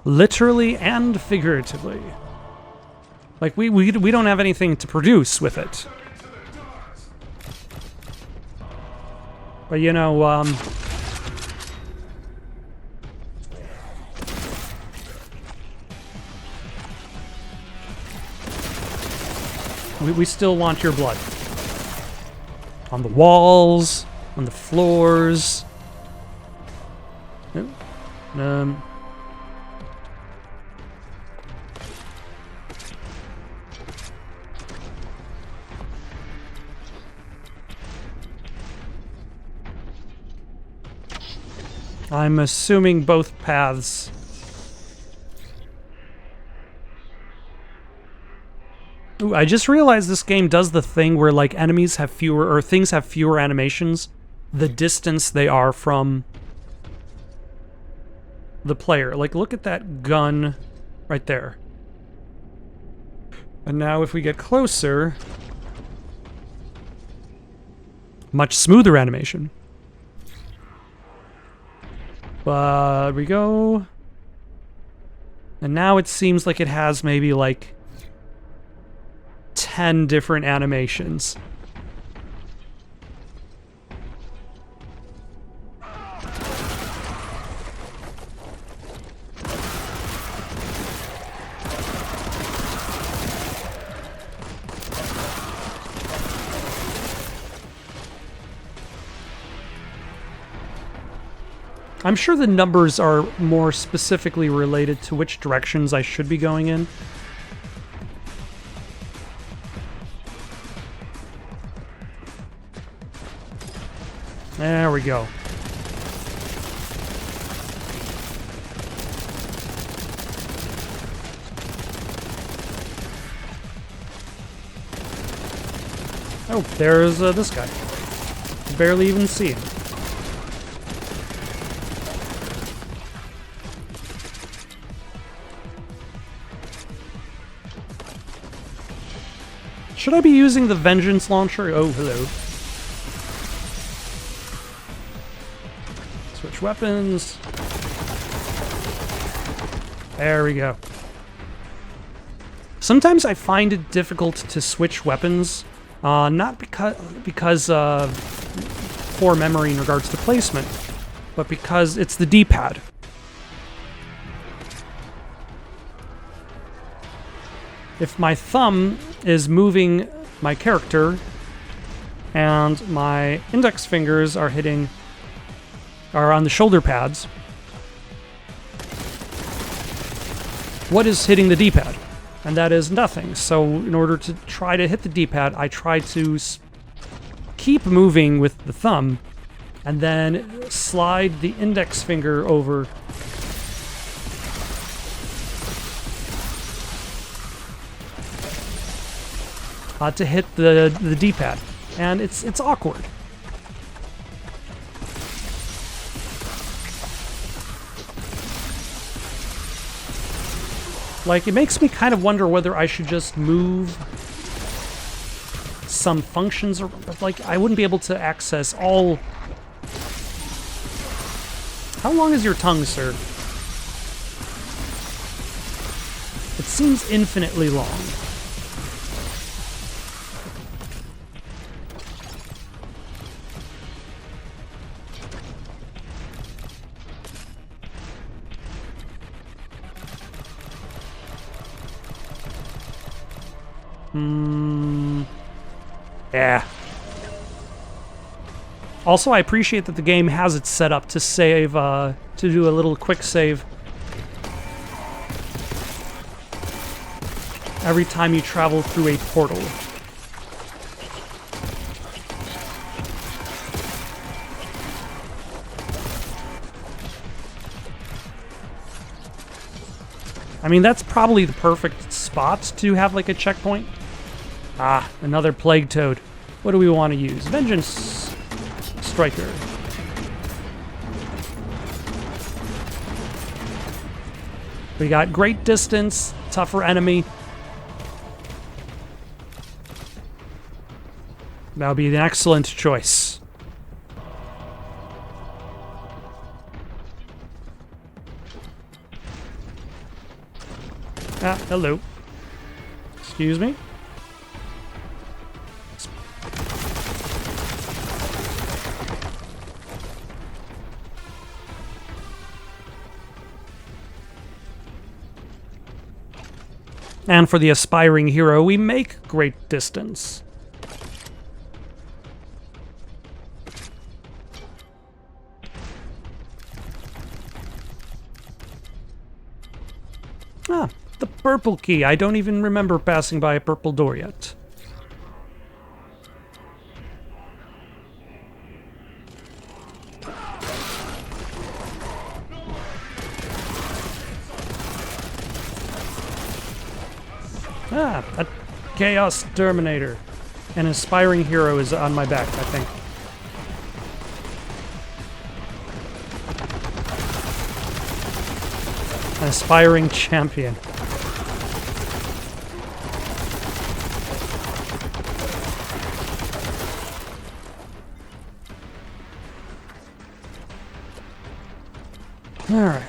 Literally and figuratively. Like, we don't have anything to produce with it. But, you know, we still want your blood. On the walls, on the floors. I'm assuming both paths. Ooh, I just realized this game does the thing where, like, enemies have fewer, or things have fewer animations the distance they are from the player. Like, look at that gun right there. And now if we get closer, much smoother animation. But there we go. And now it seems like it has maybe like 10 different animations. I'm sure the numbers are more specifically related to which directions I should be going in. There we go. Oh, there's this guy. Barely even see him. Should I be using the Vengeance Launcher? Oh, hello. Switch weapons. There we go. Sometimes I find it difficult to switch weapons, not because of poor memory in regards to placement, but because it's the D-pad. If my thumb is moving my character and my index fingers are on the shoulder pads, what is hitting the D-pad? And that is nothing. So in order to try to hit the D-pad, I try to keep moving with the thumb and then slide the index finger over to hit the D-pad, and it's awkward. Like, it makes me kind of wonder whether I should just move some functions, or like I wouldn't be able to access all. How long is your tongue, sir? It seems infinitely long. Yeah. Also, I appreciate that the game has it set up to save, to do a little quick save every time you travel through a portal. I mean, that's probably the perfect spot to have like a checkpoint. Ah, another Plague Toad. What do we want to use? Vengeance Striker. We got great distance, tougher enemy. That would be an excellent choice. Ah, hello. Excuse me? And for the aspiring hero, we make great distance. Ah, the purple key. I don't even remember passing by a purple door yet. Ah, a Chaos Terminator. An aspiring hero is on my back, I think. An aspiring champion. All right.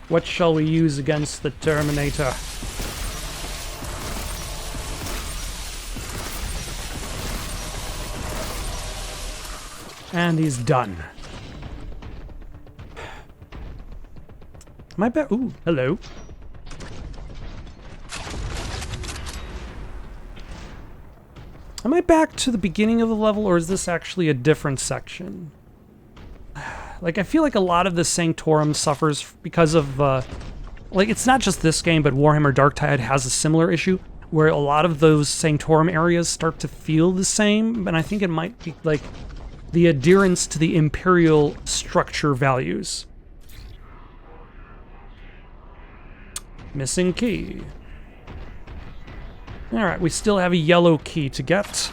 What shall we use against the Terminator? And he's done. Am I back? Ooh, hello. Am I back to the beginning of the level, or is this actually a different section? Like, I feel like a lot of the Sanctorum suffers because of, like, it's not just this game, but Warhammer Darktide has a similar issue, where a lot of those Sanctorum areas start to feel the same, and I think it might be, like, the adherence to the Imperial structure values. Missing key. Alright, we still have a yellow key to get.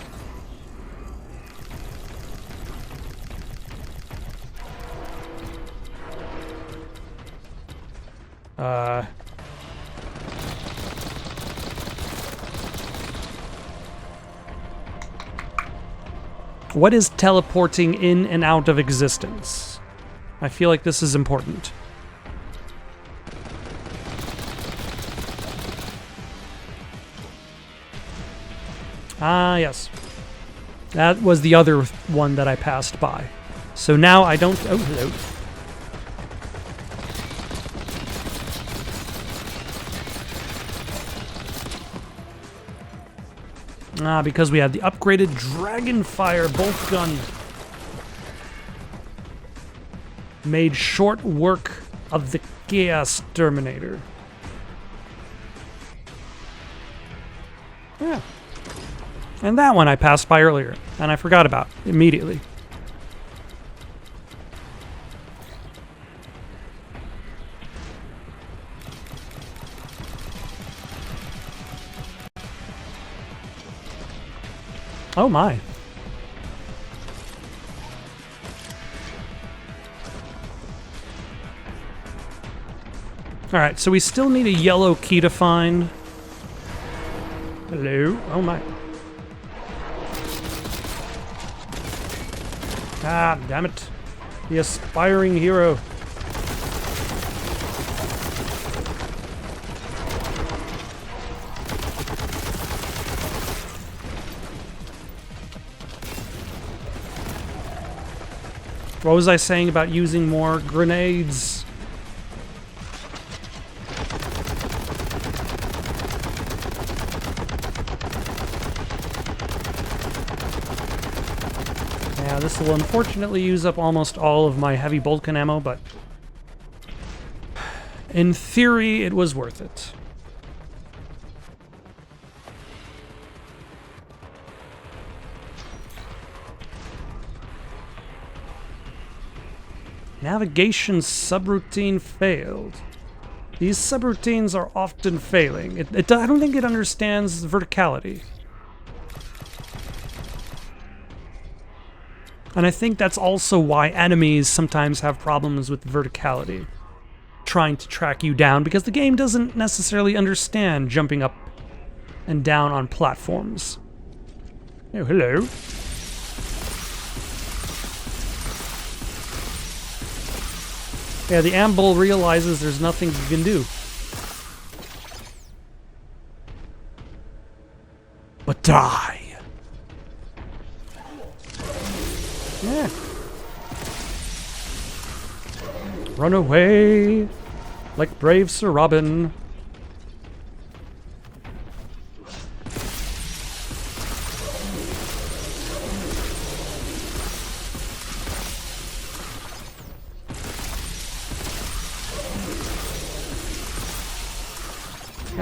What is teleporting in and out of existence? I feel like this is important. Ah, yes. That was the other one that I passed by. So now I don't... Oh, hello. Ah, because we had the upgraded Dragonfire Boltgun. Made short work of the Chaos Terminator. Yeah. And that one I passed by earlier, and I forgot about immediately. Oh my. Alright, so we still need a yellow key to find. Hello? Oh my. Ah, damn it. The aspiring hero. What was I saying about using more grenades? Yeah, this will unfortunately use up almost all of my heavy Boltgun ammo, but in theory, it was worth it. Navigation subroutine failed. These subroutines are often failing. I don't think it understands verticality. And I think that's also why enemies sometimes have problems with verticality. Trying to track you down, because the game doesn't necessarily understand jumping up and down on platforms. Oh, hello. Yeah, the Amble realizes there's nothing you can do. But die. Yeah. Run away like brave Sir Robin.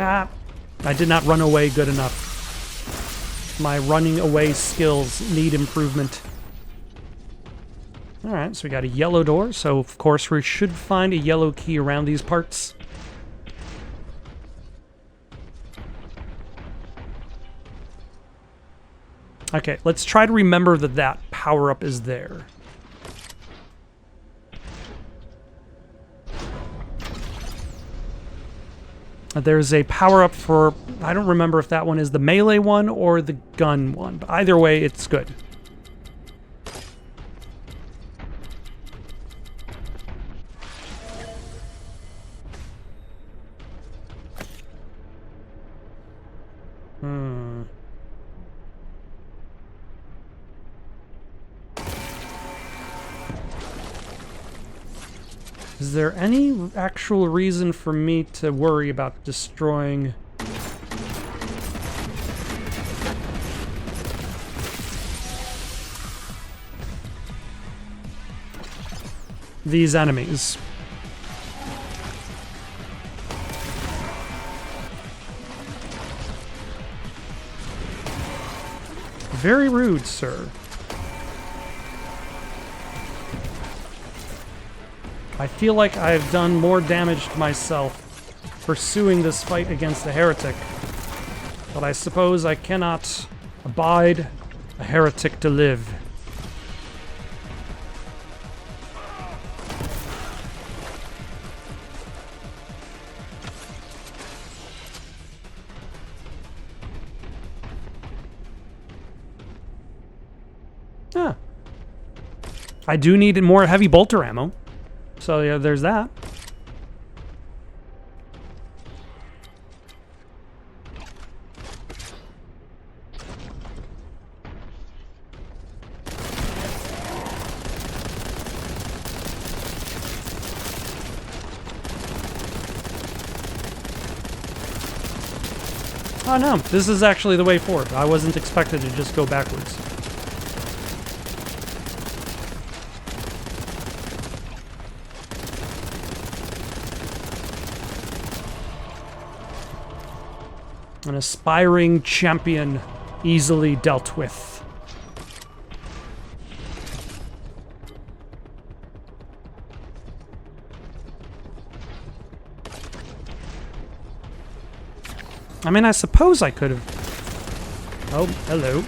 Ah, I did not run away good enough. My running away skills need improvement. Alright, so we got a yellow door, so of course we should find a yellow key around these parts. Okay, let's try to remember that that power-up is there. There's a power-up for... I don't remember if that one is the melee one or the gun one, but either way, it's good. Is there any actual reason for me to worry about destroying... these enemies? Very rude, sir. I feel like I've done more damage to myself pursuing this fight against the heretic, but I suppose I cannot abide a heretic to live. Ah. I do need more heavy bolter ammo. So yeah, there's that. Oh no, this is actually the way forward. I wasn't expected to just go backwards. An aspiring champion, easily dealt with. I mean, I suppose I could have... Oh, hello.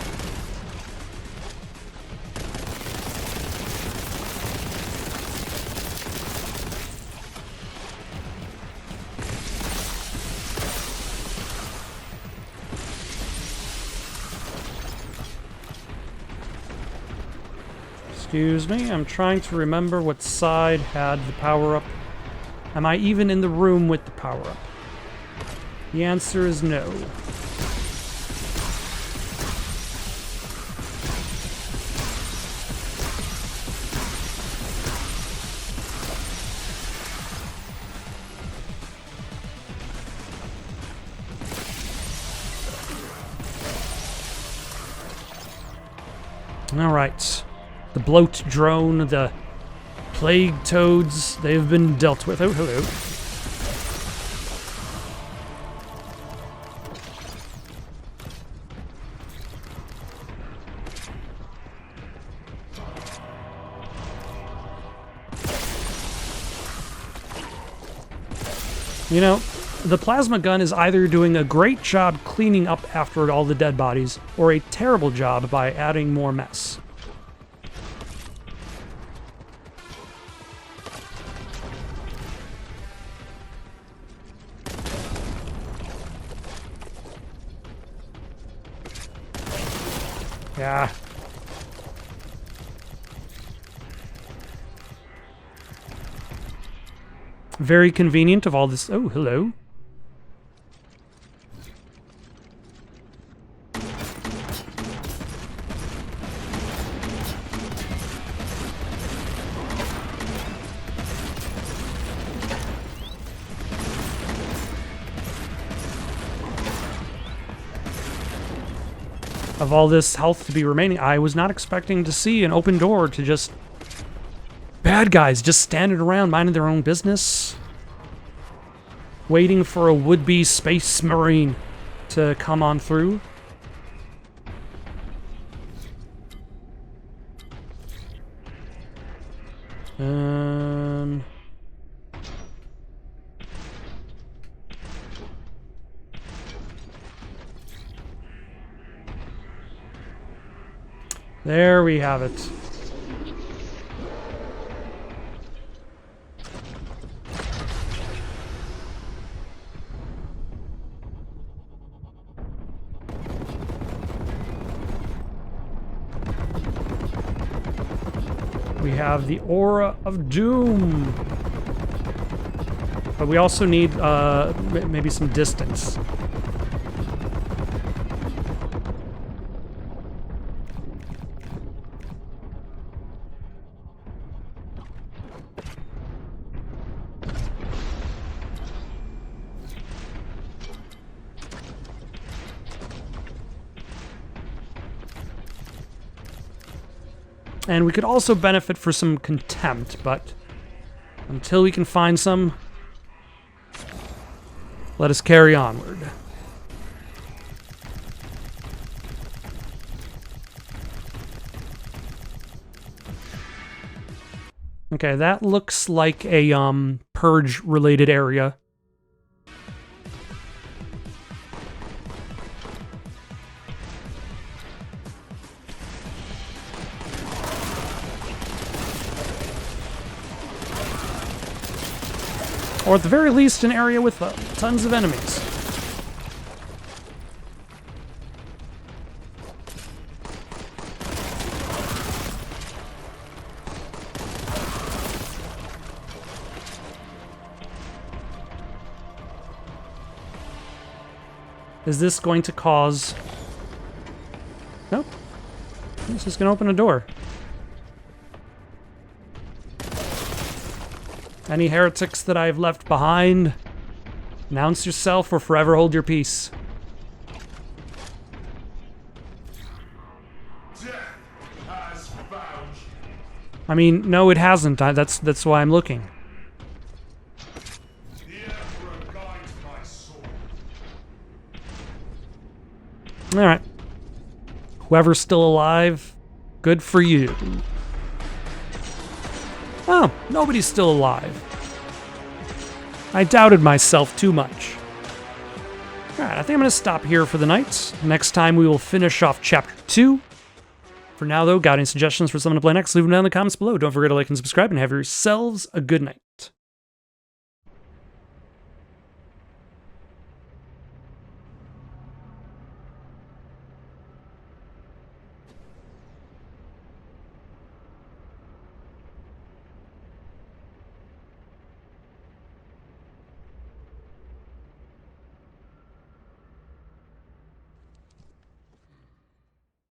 Excuse me, I'm trying to remember what side had the power-up. Am I even in the room with the power-up? The answer is no. All right. The bloat drone, the plague toads, they've been dealt with. Oh, hello. You know, the plasma gun is either doing a great job cleaning up after all the dead bodies, or a terrible job by adding more mess. Yeah. Very convenient of all this. Oh, hello. Of all this health to be remaining, I was not expecting to see an open door to just bad guys just standing around minding their own business, waiting for a would-be space marine to come on through. There we have it. We have the Aura of Doom. But we also need maybe some distance. And we could also benefit for some contempt, but until we can find some, let us carry onward. Okay, that looks like a purge-related area. Or at the very least, an area with tons of enemies. Is this going to cause... Nope. This is going to open a door. Any heretics that I've left behind, announce yourself or forever hold your peace. Death has found you. I mean, no, it hasn't. That's why I'm looking. The Emperor guides my soul. All right. Whoever's still alive, good for you. Oh, nobody's still alive. I doubted myself too much. Alright, I think I'm going to stop here for the night. Next time we will finish off Chapter 2. For now, though, got any suggestions for someone to play next, leave them down in the comments below. Don't forget to like and subscribe, and have yourselves a good night.